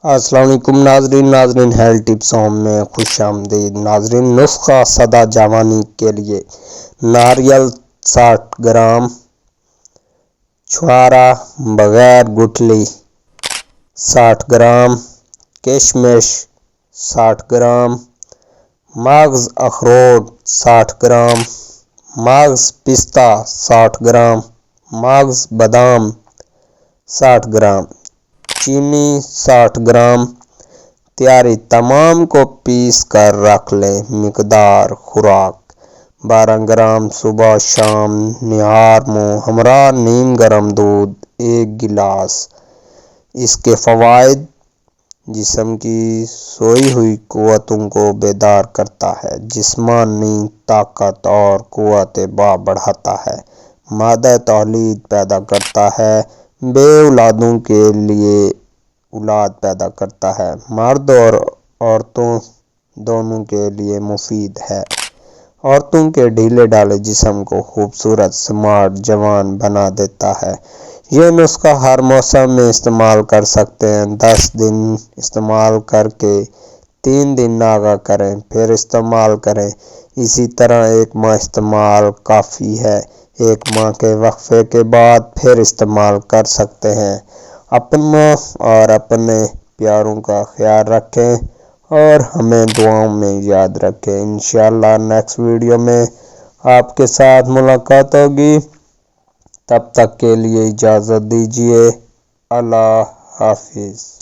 السلام علیکم ناظرین ہیلتھ ٹپس ہوم میں خوش آمدید ناظرین۔ نسخہ سدا جوانی کے لیے ناریل 60 گرام، چھوارا بغیر گٹھلی 60 گرام، کشمش 60 گرام، مغز اخروٹ 60 گرام، مغز پستہ 60 گرام، مغز بادام 60 گرام، چینی 60 گرام۔ تیاری: تمام کو پیس کر رکھ لیں۔ مقدار خوراک: 12 گرام صبح شام نہار منہ ہمراہ نیم گرم دودھ 1 گلاس۔ اس کے فوائد: جسم کی سوئی ہوئی قوتوں کو بیدار کرتا ہے، جسمانی طاقت اور قوت باہ بڑھاتا ہے، مادہ تولید پیدا کرتا ہے، بے اولادوں کے لیے اولاد پیدا کرتا ہے، مرد اور عورتوں دونوں کے لیے مفید ہے۔ عورتوں کے ڈھیلے ڈھالے جسم کو خوبصورت، سمارٹ، جوان بنا دیتا ہے۔ یہ نسخہ ہر موسم میں استعمال کر سکتے ہیں۔ 10 دن استعمال کر کے 3 دن ناغہ کریں، پھر استعمال کریں۔ اسی طرح 1 ماہ استعمال کافی ہے۔ 1 ماہ کے وقفے کے بعد پھر استعمال کر سکتے ہیں۔ اپنا اور اپنے پیاروں کا خیال رکھیں اور ہمیں دعاؤں میں یاد رکھیں۔ انشاءاللہ نیکسٹ ویڈیو میں آپ کے ساتھ ملاقات ہوگی۔ تب تک کے لیے اجازت دیجیے۔ اللہ حافظ۔